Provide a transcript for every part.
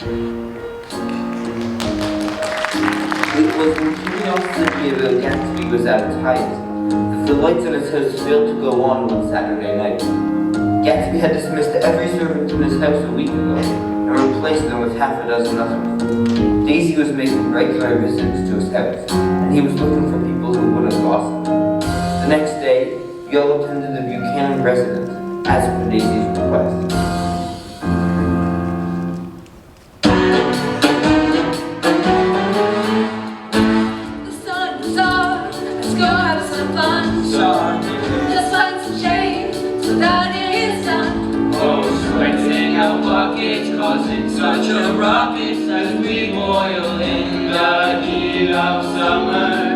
It was when curiosity about Gatsby was at its highest that the lights in his house failed to go on one Saturday night. Gatsby had dismissed every servant in his house a week ago and replaced them with half a dozen others. Daisy was making regular visits to his house, and he was looking for people who wouldn't gossip. The next day, we all attended the Buchanan residence, as per Daisy's request. The sun's up, let's go have some fun. Just find some shade, so that it is done. Oh, sweating our buckets, causing such a ruckus as we boil in the heat of summer.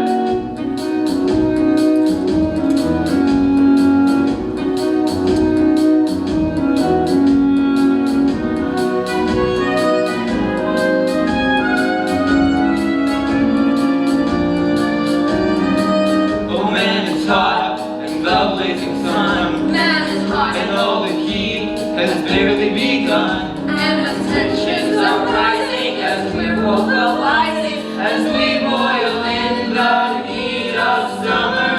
Oh man, it's hot, and the blazing sun, Man is hot, and all the heat has barely begun. and the tensions are rising as we're vocalizing. As we boil in the heat of summer,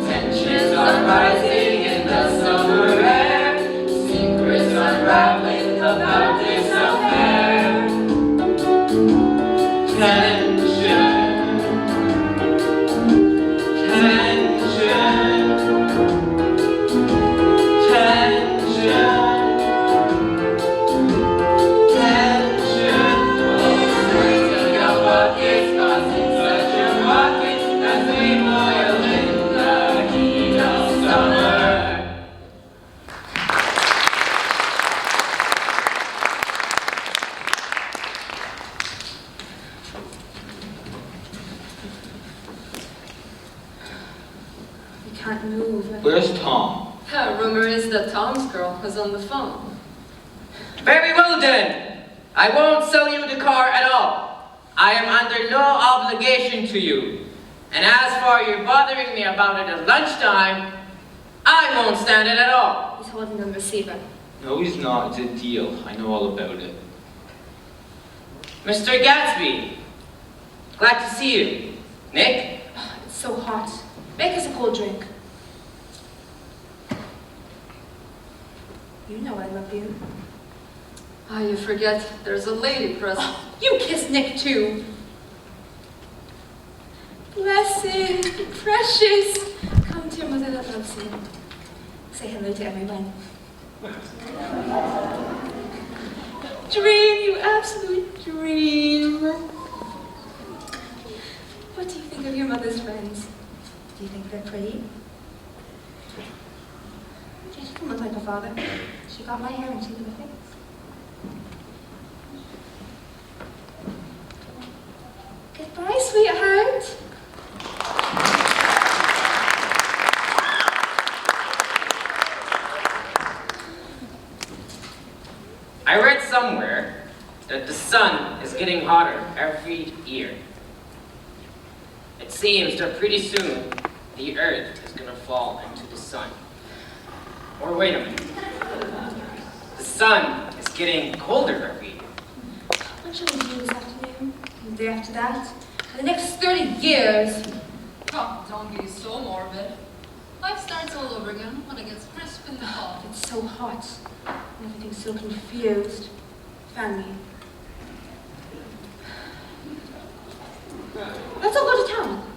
tensions are rising in the summer air. Secrets unraveling about this affair. Tension, tension, tension. We can't move. Where's Tom? Rumor is that Tom's girl was on the phone. Very well then. I won't sell you the car at all. I am under no obligation to you. And as for you bothering me about it at lunchtime, I won't stand it at all. He's holding on the receiver. No, he's not. It's a deal. I know all about it. Mr. Gatsby, glad to see you. Nick? Oh, it's so hot. Make us a cold drink. You know I love you. Ah, you forget there's a lady present. Oh, you kiss Nick too. Blessed, precious. Come to your mother that loves you. Say hello to everyone. Dream, you absolute dream. What do you think of your mother's friends? Do you think they're pretty? She doesn't look like her father. She got my hair and she did my face. Goodbye, sweetheart. I read somewhere that the sun is getting hotter every year. It seems that pretty soon the earth is going to fall into the sun. Or wait a minute. The sun is getting colder every year. What shall we do this afternoon? And the day after that? For the next 30 years? Oh, don't be so morbid. Life starts all over again when it gets crisp in the fall. It's so hot. And everything's so confused. Pammy. Let's all go to town.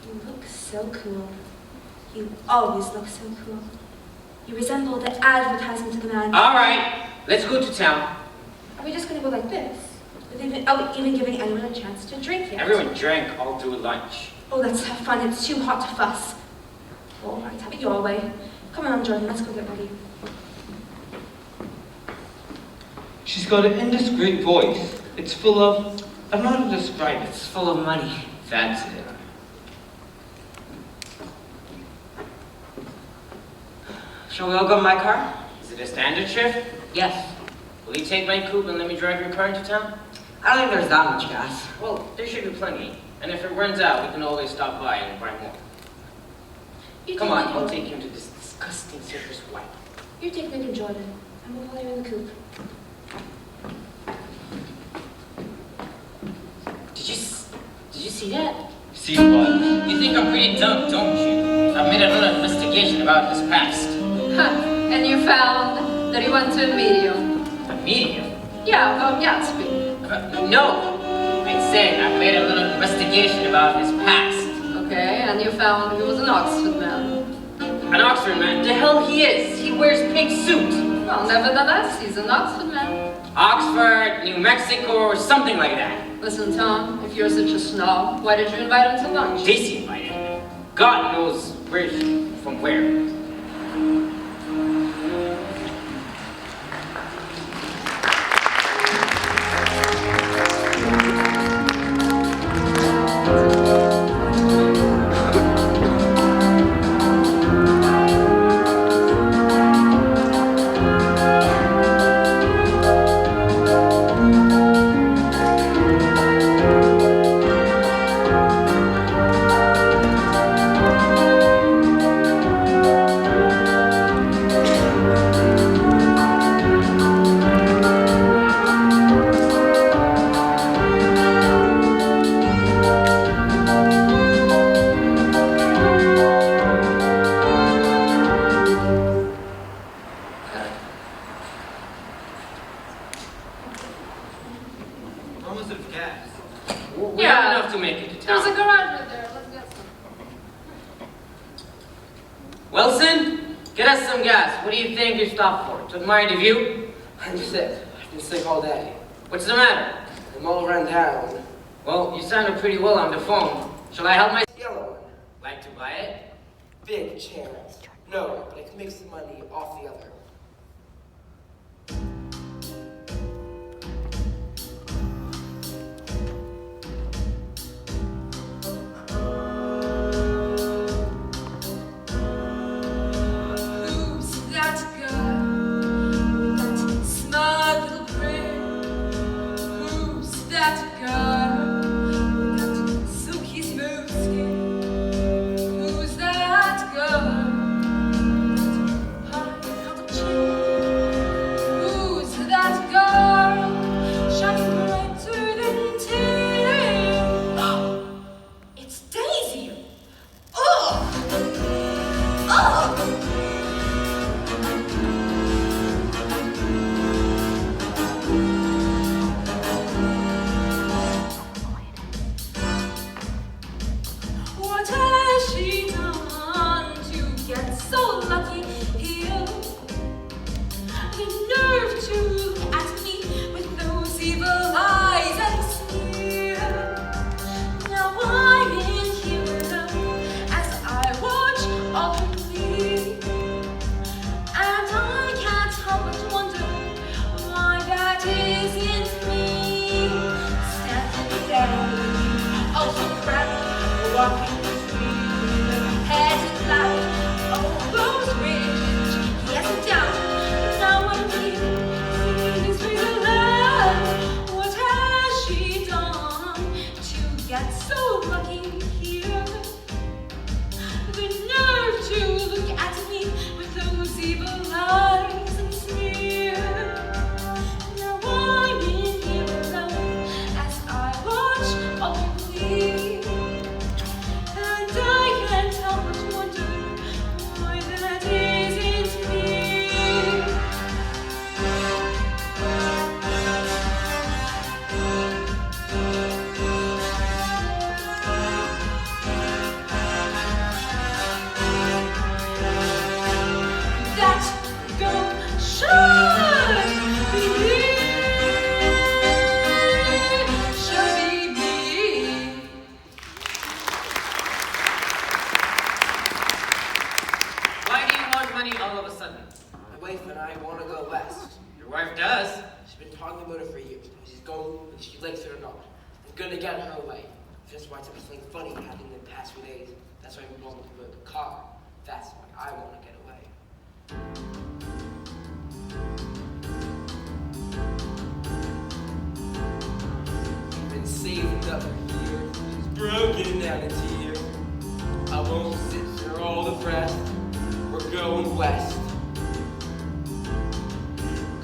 You look so cool. You always look so cool. You resemble the advertisement of the man. All right, let's go to town. Are we just going to go like this? Without even giving anyone a chance to drink yet? Everyone drank all through lunch. Oh, let's have fun. It's too hot to fuss. All right, have it your way. Come on, Jordan, let's go get ready. She's got an indiscreet voice. It's full of... I don't know how to describe it. It's full of money. That's it. Shall we all go in my car? Is it a standard shift? Yes. Will you take my coupe and let me drive your car into town? I don't think there's that much gas. Well, there should be plenty. And if it runs out, we can always stop by and buy more. You Come take on, Nick I'll and- take you to this disgusting circus wipe. You take Nick and Jordan. And we'll call you in the coop. Did you see that? See what? You think I'm pretty dumb, don't you? I've made a little investigation about his past. Huh. And you found that he went to a medium. A medium? Yeah, about Gatsby. No! I said I made a little investigation about his past. Okay, and you found he was an Oxford man. An Oxford man? The hell he is! He wears pink suit! Well, nevertheless, he's an Oxford man. Oxford, New Mexico, or something like that. Listen, Tom, if you're such a snob, why did you invite him to lunch? Daisy invited him. God knows where from where. To admire the view? I'm sick. I've been sick all day. What's the matter? I'm all run down. Well, you sounded pretty well on the phone. Shall I help my... Yellow one. Like to buy it? Big chance. No, but I can make some money off the other.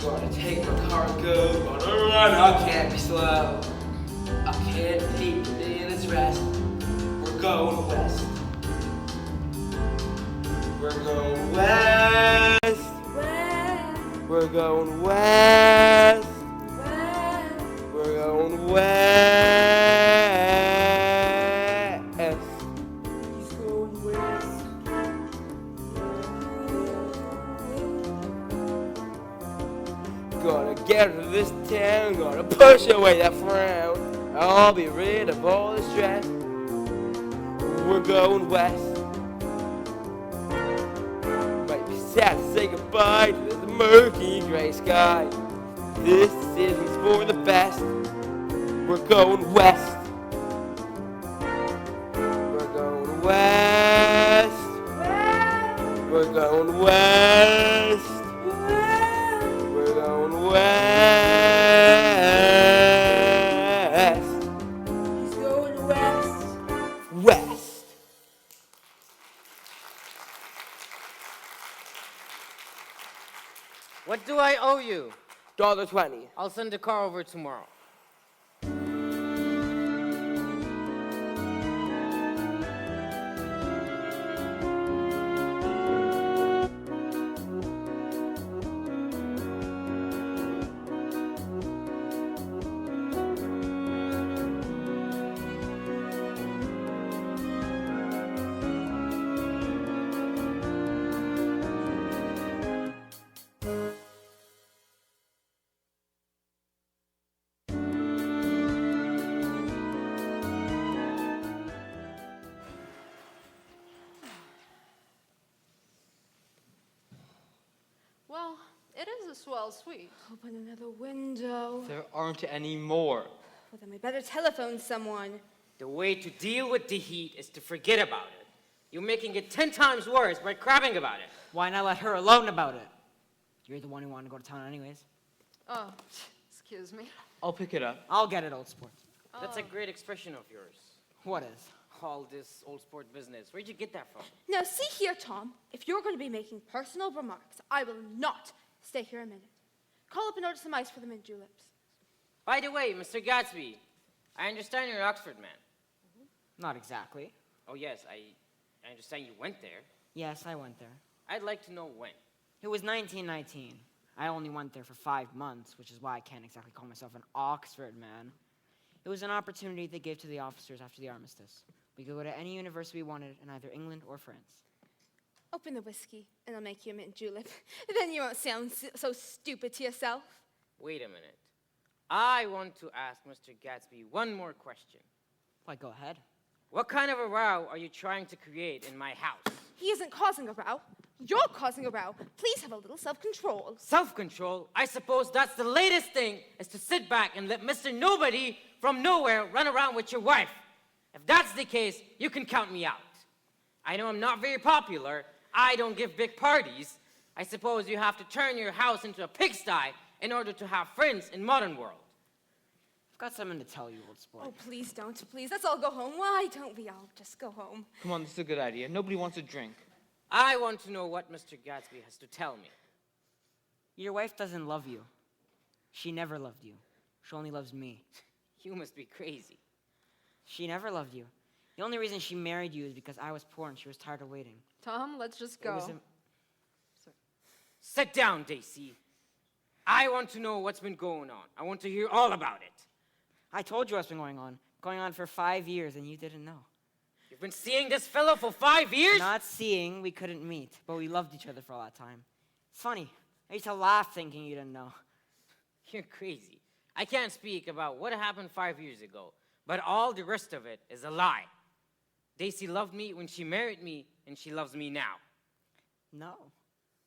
Gonna take my cargo, gonna run, I can't be slow. I can't take a minute's rest. We're going west. We're going west. We're going west. We're going west. He's going west. Gonna get to this town, gonna push away that frown. I'll be rid of all the stress. We're going west. Might be sad to say goodbye to this murky gray sky. This decision's for the best. We're going west. We're going west. We're going west. We're going west. He's going west. West. What do I owe you? $1.20. I'll send the car over tomorrow. Well, it is a swell suite. Open another window. There aren't any more. Well, then we better telephone someone. The way to deal with the heat is to forget about it. You're making it 10 times worse by crabbing about it. Why not let her alone about it? You're the one who wanted to go to town anyways. Oh, excuse me. I'll pick it up. I'll get it, old sport. That's a great expression of yours. What is? All this old sport business. Where'd you get that from? Now, see here, Tom. If you're going to be making personal remarks, I will not stay here a minute. Call up and order some ice for the mint juleps. By the way, Mr. Gatsby, I understand you're an Oxford man. Not exactly. Oh, yes, I understand you went there. Yes, I went there. I'd like to know when. It was 1919. I only went there for 5 months, which is why I can't exactly call myself an Oxford man. It was an opportunity they gave to the officers after the armistice. We could go to any university we wanted in either England or France. Open the whiskey, and I'll make you a mint julep. Then you won't sound so stupid to yourself. Wait a minute. I want to ask Mr. Gatsby one more question. Why, go ahead. What kind of a row are you trying to create in my house? He isn't causing a row. You're causing a row. Please have a little self-control. Self-control? I suppose that's the latest thing, is to sit back and let Mr. Nobody from nowhere run around with your wife. If that's the case, you can count me out. I know I'm not very popular. I don't give big parties. I suppose you have to turn your house into a pigsty in order to have friends in modern world. I've got something to tell you, old sport. Oh, please don't. Please, let's all go home. Why don't we all just go home? Come on, this is a good idea. Nobody wants a drink. I want to know what Mr. Gatsby has to tell me. Your wife doesn't love you. She never loved you. She only loves me. You must be crazy. She never loved you. The only reason she married you is because I was poor and she was tired of waiting. Tom, let's just It go. was Sit down, Daisy. I want to know what's been going on. I want to hear all about it. I told you what's been going on for 5 years, and you didn't know. You've been seeing this fellow for 5 years? Not seeing, we couldn't meet, but we loved each other for all that time. It's funny. I used to laugh thinking you didn't know. You're crazy. I can't speak about what happened 5 years ago, but all the rest of it is a lie. Daisy loved me when she married me, and she loves me now. No.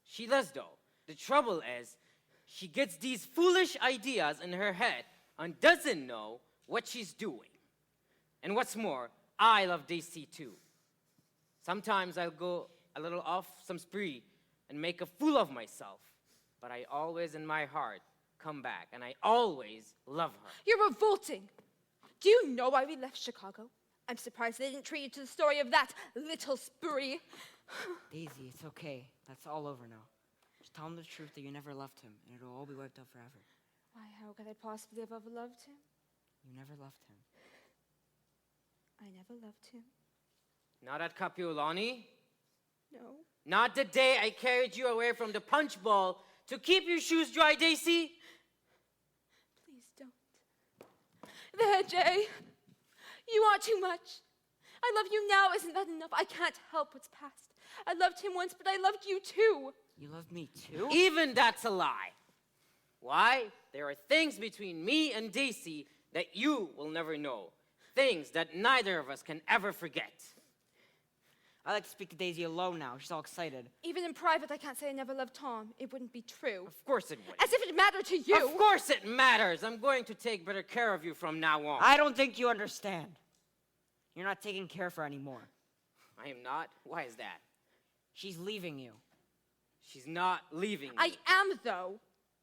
She does, though. The trouble is, she gets these foolish ideas in her head and doesn't know what she's doing. And what's more, I love Daisy too. Sometimes I'll go a little off some spree and make a fool of myself, but I always in my heart come back, and I always love her. You're revolting. Do you know why we left Chicago? I'm surprised they didn't treat you to the story of that little spree. Daisy, it's okay. That's all over now. Just Just tell him the truth that you never loved him, and it'll all be wiped out forever. Why, how could I possibly have ever loved him? You never loved him. I never loved him. Not at Capuolani? No. Not the day I carried you away from the punch bowl to keep your shoes dry, Daisy? Please don't. There, Jay. You are too much. I love you now. Isn't that enough? I can't help what's past. I loved him once, but I loved you too. You love me too? Even that's a lie. Why? There are things between me and Daisy that you will never know. Things that neither of us can ever forget. I like to speak to Daisy alone now. She's all excited. Even in private, I can't say I never loved Tom. It wouldn't be true. Of course it would. As if it mattered to you. Of course it matters. I'm going to take better care of you from now on. I don't think you understand. You're not taking care of her anymore. I am not? Why is that? She's leaving you. She's not leaving me. I am, though.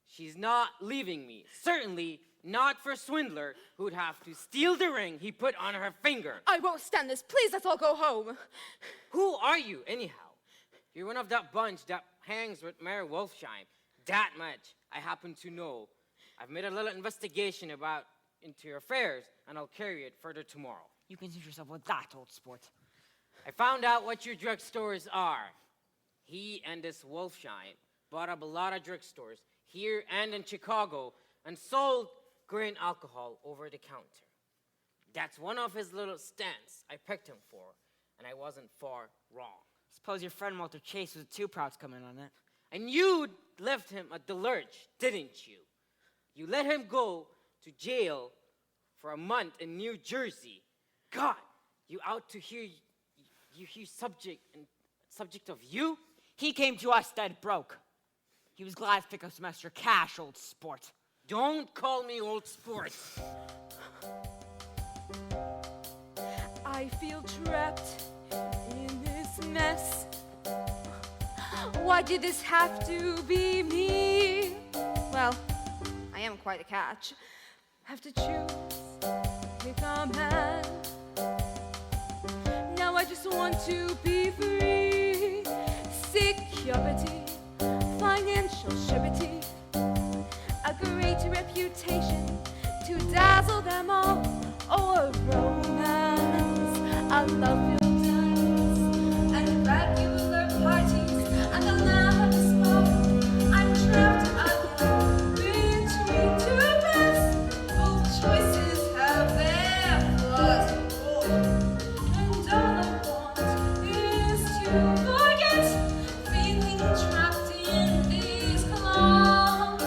She's not leaving me. Certainly not for Swindler, who'd have to steal the ring he put on her finger. I won't stand this. Please, let's all go home. Who are you, anyhow? You're one of that bunch that hangs with Mayor Wolfsheim. That much I happen to know. I've made a little investigation into your affairs, and I'll carry it further tomorrow. You concern yourself with that, old sport. I found out what your drugstores are. He and this Wolfsheim bought up a lot of drugstores here and in Chicago and sold grain alcohol over the counter. That's one of his little stunts I picked him for, and I wasn't far wrong. Suppose your friend Walter Chase was too proud to come in on it. And you left him at the lurch, didn't you? You let him go to jail for a month in New Jersey. God, you out to hear subject of you? He came to us dead broke. He was glad to pick up some extra cash, old sport. Don't call me old sport. I feel trapped in this mess. Why did this have to be me? Well, I am quite a catch. Have to choose, pick a man. Now I just want to be free. Security, financial surety, a great reputation to dazzle them all. Oh, a romance, a love-filled dance, and regular parties, and the lavish smoke. I'm trapped again between two paths. Both choices have their flaws and faults, and all I want is to forget feeling trapped in these claws.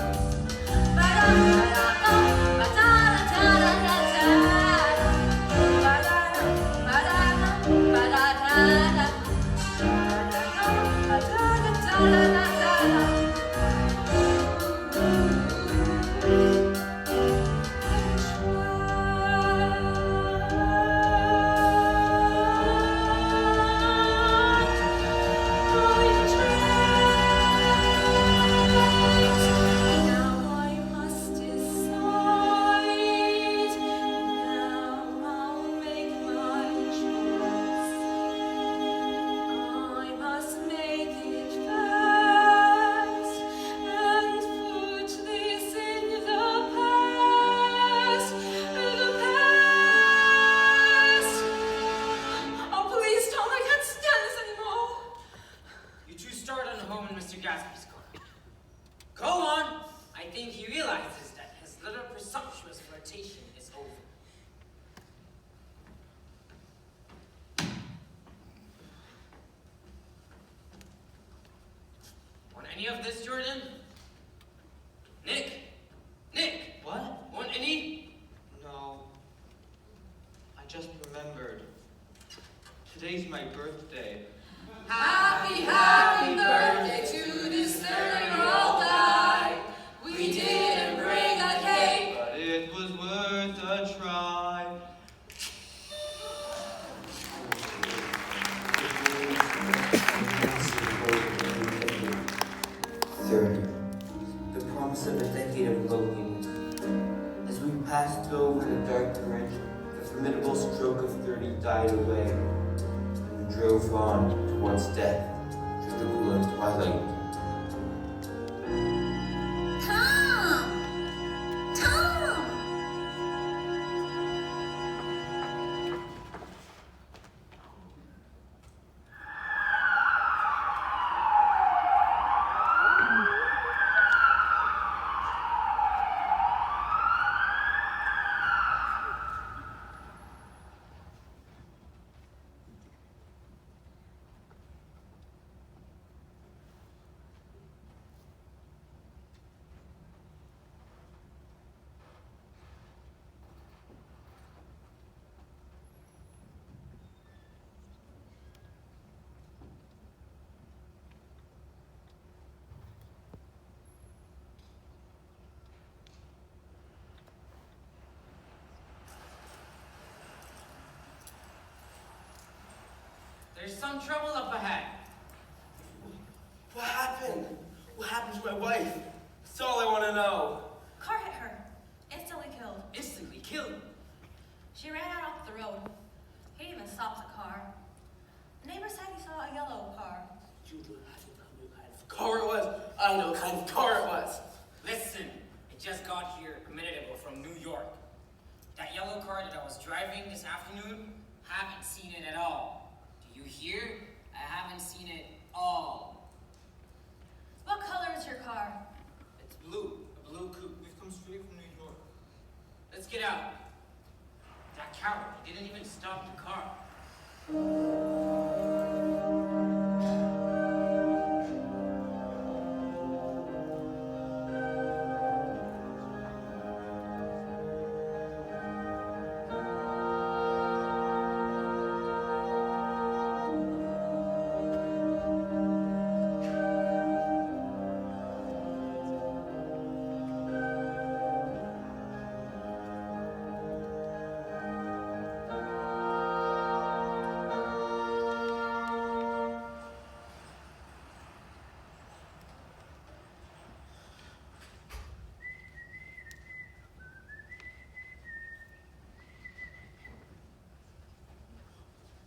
Mr. Gatsby's car. Go on! I think he realizes that his little presumptuous flirtation is over. Want any of this, Jordan? Nick? Nick! What? Want any? No. I just remembered. Today's my birthday. Happy, happy birthday to this 30-year-old guy. We didn't bring a cake, But it was worth a try. Third, the promise of a decade of loneliness. As we passed over the dark bridge, the formidable stroke of 30 died away, and we drove on towards death through the cooling twilight. There's some trouble up ahead. What happened? What happened to my wife? That's all I want to know. Car hit her. Instantly killed. Instantly killed. She ran out off the road. He didn't even stop the car. The neighbor said he saw a yellow car. You don't have to tell me what kind of car it was. I know what kind of car it was. Listen, it just got here a minute ago from New York. That yellow car that I was driving this afternoon, haven't seen it at all. Do you hear? I haven't seen it all. What color is your car? It's blue, a blue coupe. We've come straight from New York. Let's get out. That coward, he didn't even stop the car.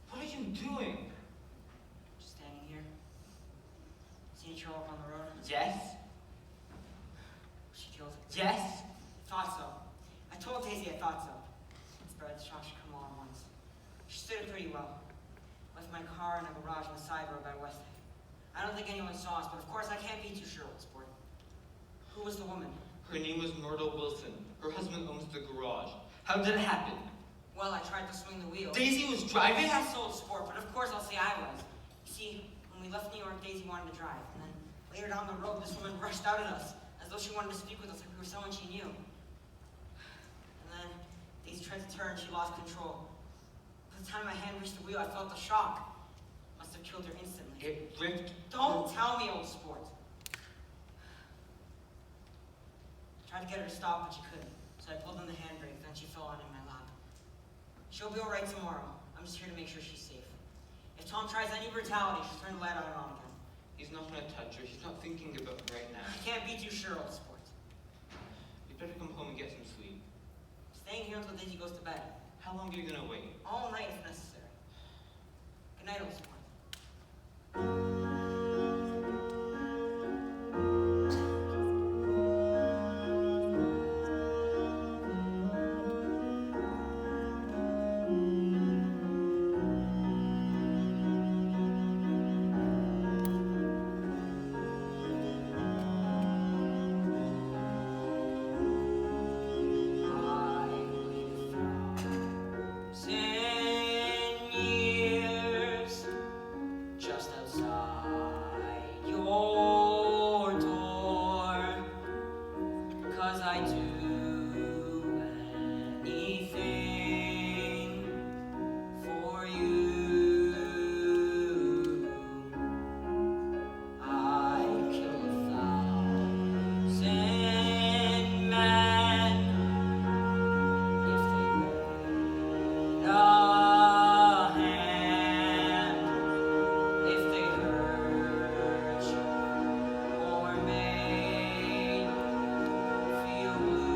What are you doing? Just standing here. Seen her up on the road? Jess? She killed it. Jess? Thought so. I told Daisy I thought so. Spread the shot should come all at once. She stood it pretty well. Left my car in a garage on the side road by West End. I don't think anyone saw us, but of course I can't be too sure what sport. Who was the woman? Her name was Myrtle Wilson. Her husband owns the garage. How did it happen? Well, I tried to swing the wheel. Daisy was driving? I sold sport, but of course I'll say I was. You see, when we left New York, Daisy wanted to drive, and then later down the road, this woman rushed out at us, as though she wanted to speak with us like we were someone she knew. And then Daisy tried to turn, she lost control. By the time my hand reached the wheel, I felt the shock. Must have killed her instantly. It ripped. Don't tell me, old sport. Tried to get her to stop, but she couldn't. So I pulled on the handbrake, then she fell on in my lap. She'll be all right tomorrow. I'm just here to make sure she's safe. If Tom tries any brutality, she'll turn the light on and on again. He's not gonna touch her. He's not thinking about her right now. I can't be too sure, old sport. You better come home and get some sleep. Staying here until Daisy goes to bed. How long are you gonna wait? All night if necessary. Good night, old sport. Feel blue.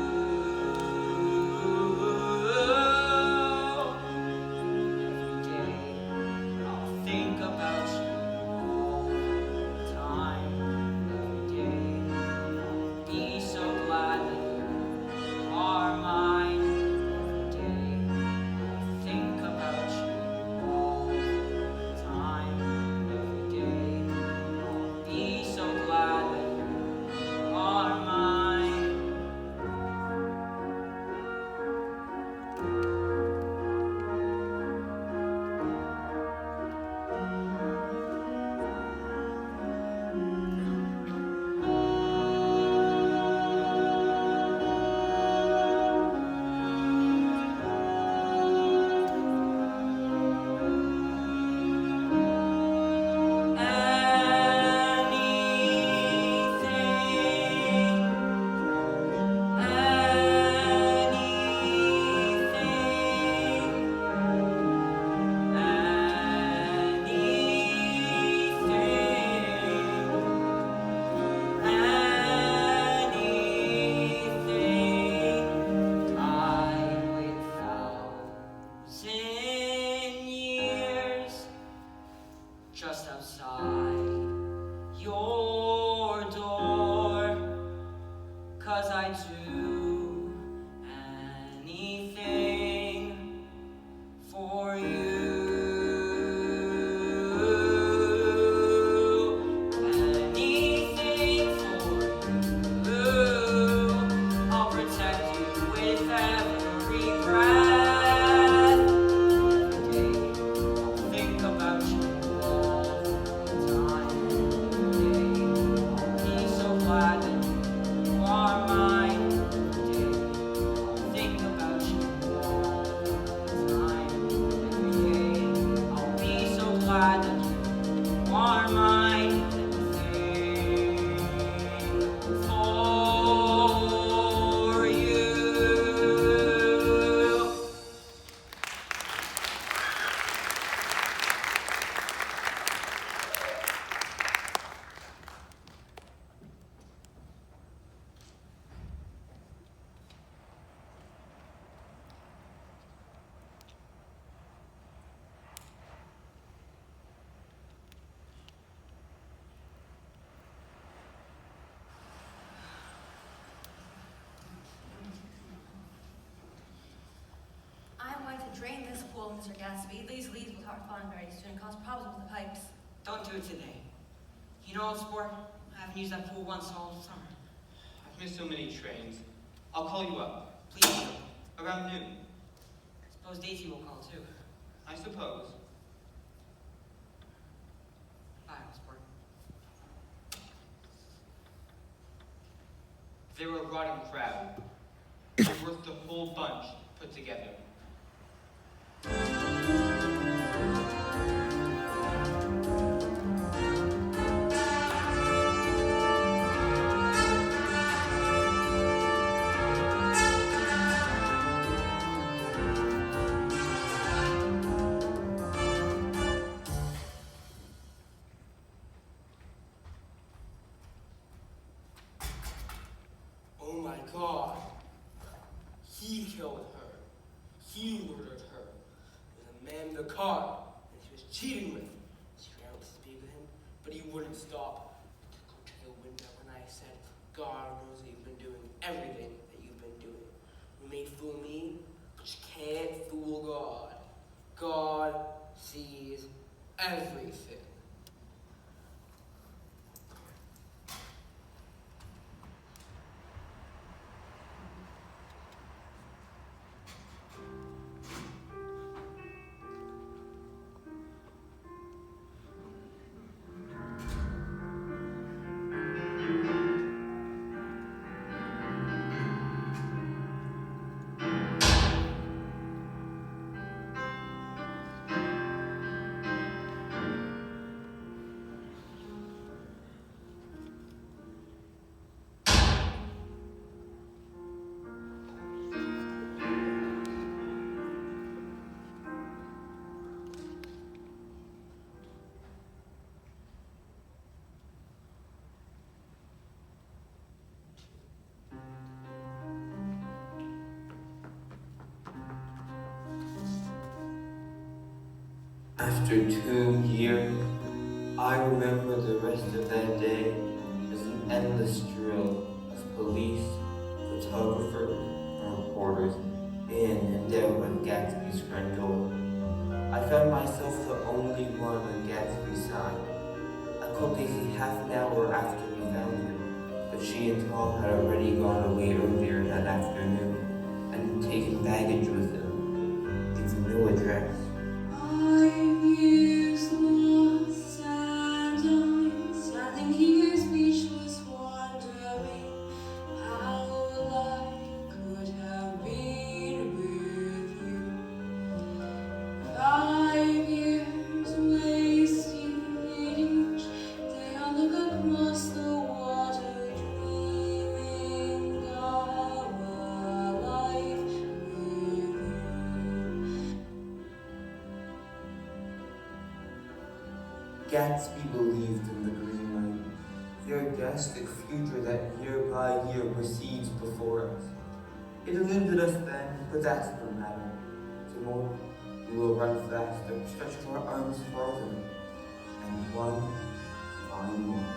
'cause I'd do anything for you. Anything for you. I'll protect you with every breath. Every day I'll think about you all the time. Every day I'll be so glad that you are mine. Every day I'll think about you all the time. Every day I'll be so glad that you are mine. Everything for you. I'm going to drain this pool, Mr. Gatsby. These leaves will start falling very soon and cause problems with the pipes. Don't do it today. You know, old sport, I haven't used that pool once all summer. I've missed so many trains. I'll call you up. Please do. Around noon, Suppose Daisy will call too. I suppose. Bye, old sport. They were a rotting crowd. They're worth the whole bunch put together. Oh my God. He killed her. He murdered her. With a man in the car that she was cheating with. She ran out to speak with him, but he wouldn't stop. He took her to the window and I said, God knows that you've been doing everything that you've been doing. You may fool me, but you can't fool God. God sees everything. After 2 years, I remember the rest of that day as an endless drill of police, photographers, and reporters in and out of Gatsby's front door. I found myself the only one on Gatsby's side. I called Daisy half an hour after we found her, but she and Tom had already gone away earlier that afternoon and taken baggage with them, leaving no address. 5 years lost and I'm standing here speechless, wondering how life could have been with you. 5 years wasted each day. I look across the water, dreaming of a life with you. Gatsby believed in the green light, the orgastic future that year by year proceeds before us. It eluded us then, but that's no matter. Tomorrow, we will run faster, stretching our arms farther, and one find more.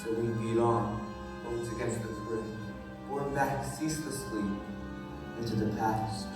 So we beat on, both against the current, back ceaselessly into the past.